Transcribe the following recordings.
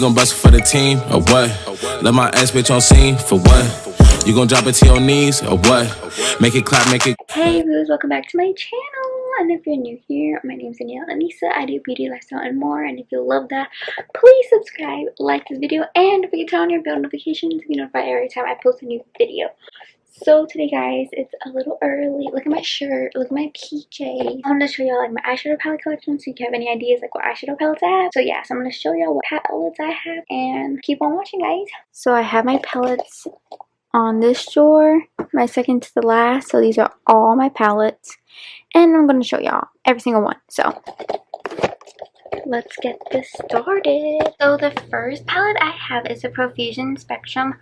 You gon' bust it for the team, or what? Let my ass bitch on scene, for what? You gon' drop it to your knees, or what? Make it clap, make it... Hey viewers, welcome back to my channel. And if you're new here, my name is Danyel and Anyssa. I do beauty, lifestyle, and more. And if you love that, please subscribe, like this video, and don't forget to turn on your bell notifications to be notified every time I post a new video. So today, guys, it's a little early. Look at my shirt, look at my PJ. I'm gonna show y'all like my eyeshadow palette collection, so you can have any ideas like what eyeshadow palettes I have. So yeah, so I'm gonna show y'all what palettes I have, and keep on watching, guys. So I have my palettes on this drawer, my second to the last. So these are all my palettes, and I'm gonna show y'all every single one. So let's get this started. So the first palette I have is the Profusion Spectrum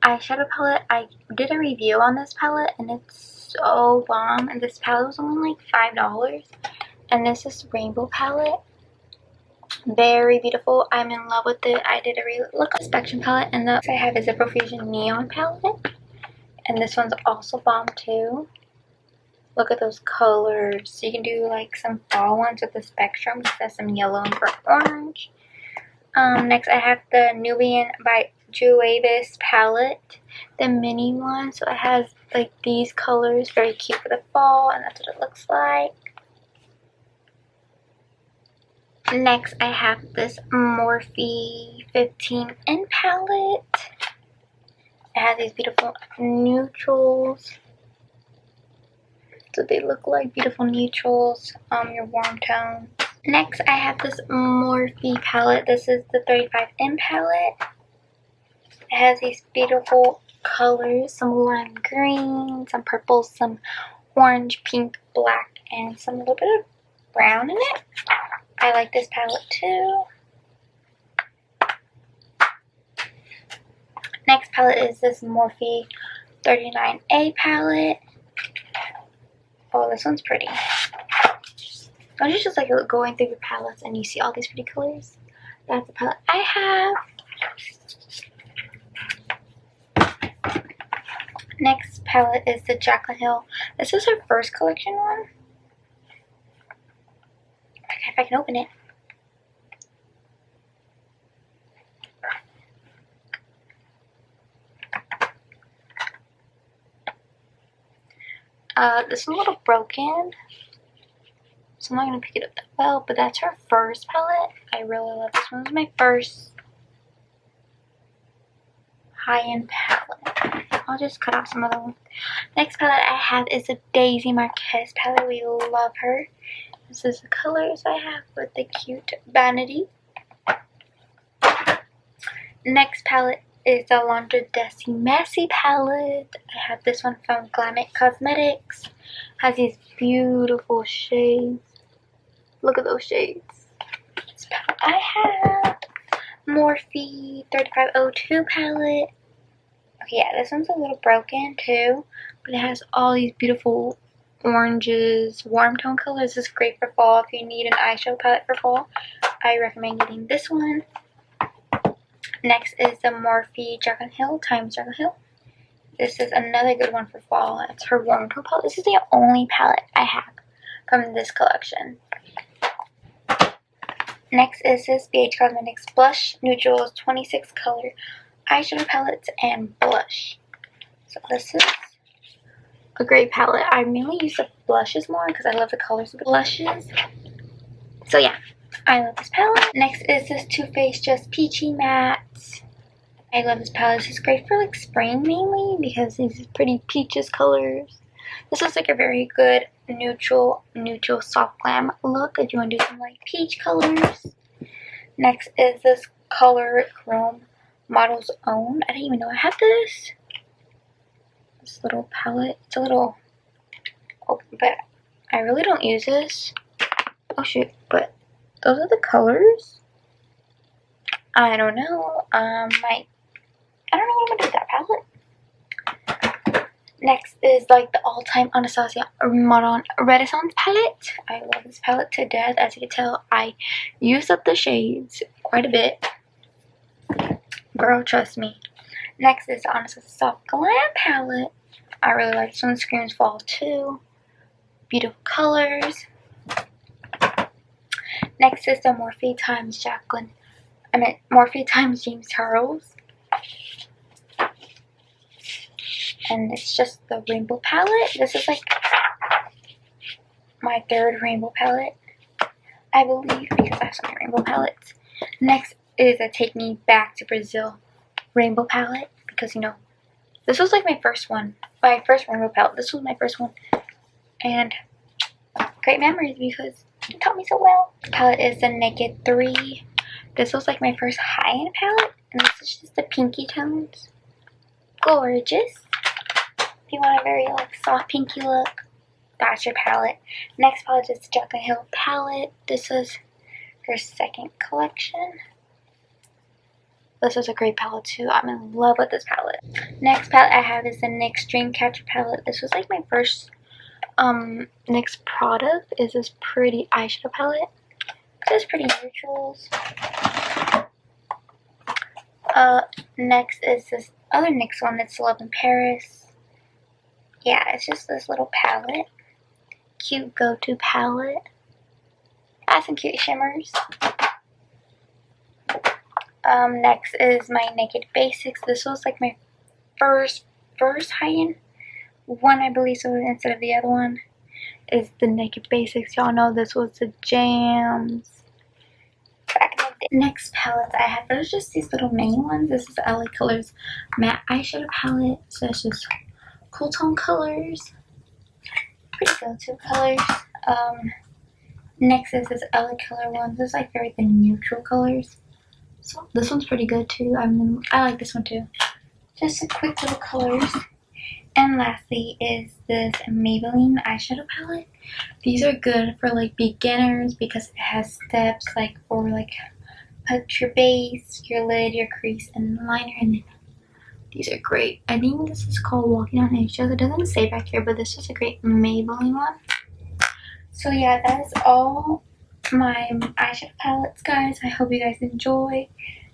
eyeshadow palette. I did a review on this palette and it's so bomb, and this palette was only like $5. And this is rainbow palette, very beautiful. I'm in love with it. I did a look at the Spectrum palette, and the next I have is a Profusion Neon palette, and this one's also bomb too. Look at those colors. So you can do like some fall ones with the Spectrum. This has some yellow and burnt orange. Next I have the Nubian by Juavis palette, the mini one. So it has like these colors, very cute for the fall, and that's what it looks like. Next I have this Morphe 15N palette. It has these beautiful neutrals. So they look like beautiful neutrals, your warm tone. Next I have this Morphe palette. This is the 35N palette. It has these beautiful colors, some lime green, some purple, some orange, pink, black, and some little bit of brown in it. I like this palette too. Next palette is this Morphe 39A palette. Oh, this one's pretty. Don't you just like going through your palettes and you see all these pretty colors? That's the palette I have. Next palette is the Jaclyn Hill. This is her first collection one. Okay, if I can open it. This is a little broken, so I'm not going to pick it up that well, but that's her first palette. I really love this one. This is my first high-end palette. I'll just cut off some other ones. Next palette I have is the Daisy Marquez palette. We love her. This is the colors I have with the cute vanity. Next palette is the Alondra Dessy Messy palette. I have this one from Girlactik Cosmetics. Has these beautiful shades. Look at those shades. This palette I have. Morphe 3502 palette. Okay, yeah, this one's a little broken too, but it has all these beautiful oranges, warm tone colors. This is great for fall. If you need an eyeshadow palette for fall, I recommend getting this one. Next is the Morphe Jaclyn Hill times Jaclyn Hill. This is another good one for fall. It's her warm tone palette. This is the only palette I have from this collection. Next is this BH Cosmetics Blush Neutrals 26 color eyeshadow palettes and blush. So this is a great palette. I mainly use the blushes more because I love the colors of the blushes. So yeah, I love this palette. Next is this Topface Just Peachy Matte. I love this palette. This is great for like spring mainly because these pretty peaches colors. This is like a very good neutral soft glam look if you want to do some like peach colors. Next is this Color Chrome Model's Own. I didn't even know I had this. This little palette. It's a little open, but I really don't use this. Oh shoot, but those are the colors. I don't know. I don't know what I'm gonna do with that palette. Next is like the all-time Anastasia Modern Renaissance palette. I love this palette to death. As you can tell, I used up the shades quite a bit. Girl, trust me. Next is the Anastasia Soft Glam palette. I really like this one. Screams fall too. Beautiful colors. Next is the Morphe times Jaclyn Morphe times James Charles. And it's just the rainbow palette. This is like my third rainbow palette, I believe, because I have so many rainbow palettes. Next is a Take Me Back to Brazil rainbow palette, because you know, this was like my first one. My first rainbow palette. This was my first one. And great memories because it taught me so well. This palette is the Naked 3. This was like my first high-end palette. And this is just the pinky tones. Gorgeous. If you want a very like soft pinky look, that's your palette. Next palette is the Danyel palette. This was her second collection. This is a great palette too. I'm in love with this palette. Next palette I have is the NYX Dreamcatcher palette. This was like my first NYX product. Is this pretty eyeshadow palette. Just pretty neutrals. Next is this other NYX one. It's Love in Paris. Yeah, it's just this little palette. Cute go-to palette. Has some cute shimmers. Next is my Naked Basics. This was like my first high-end one, I believe, so instead of the other one is the Naked Basics. Y'all know this was the jams back in the day. Next palettes I have, there's just these little mini ones. This is the LA Colors matte eyeshadow palette. So it's just cool tone colors, pretty go-to colors. Next is this LA Color one. This is like very the neutral colors. So this one's pretty good too. I like this one too. Just a quick little colors. And lastly is this Maybelline eyeshadow palette. These are good for like beginners because it has steps like for like put your base, your lid, your crease, and liner. And then these are great. I think this is called Walking on Eggshells. It doesn't say back here, but this is a great Maybelline one. So yeah, that is all my eyeshadow palettes, guys. I hope you guys enjoy.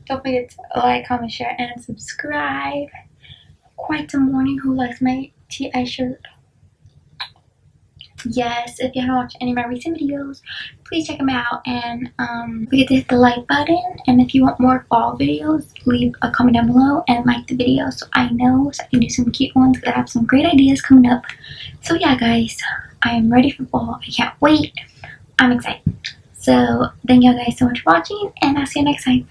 Don't forget to like, comment, share, and subscribe. Quite a morning. Who likes my tea eyeshadow? Yes, if you haven't watched any of my recent videos, please check them out. And don't forget to hit the like button. And if you want more fall videos, leave a comment down below and like the video so I know, so I can do some cute ones, because I have some great ideas coming up. So yeah, guys, I am ready for fall. I can't wait. I'm excited. So thank you guys so much for watching, and I'll see you next time.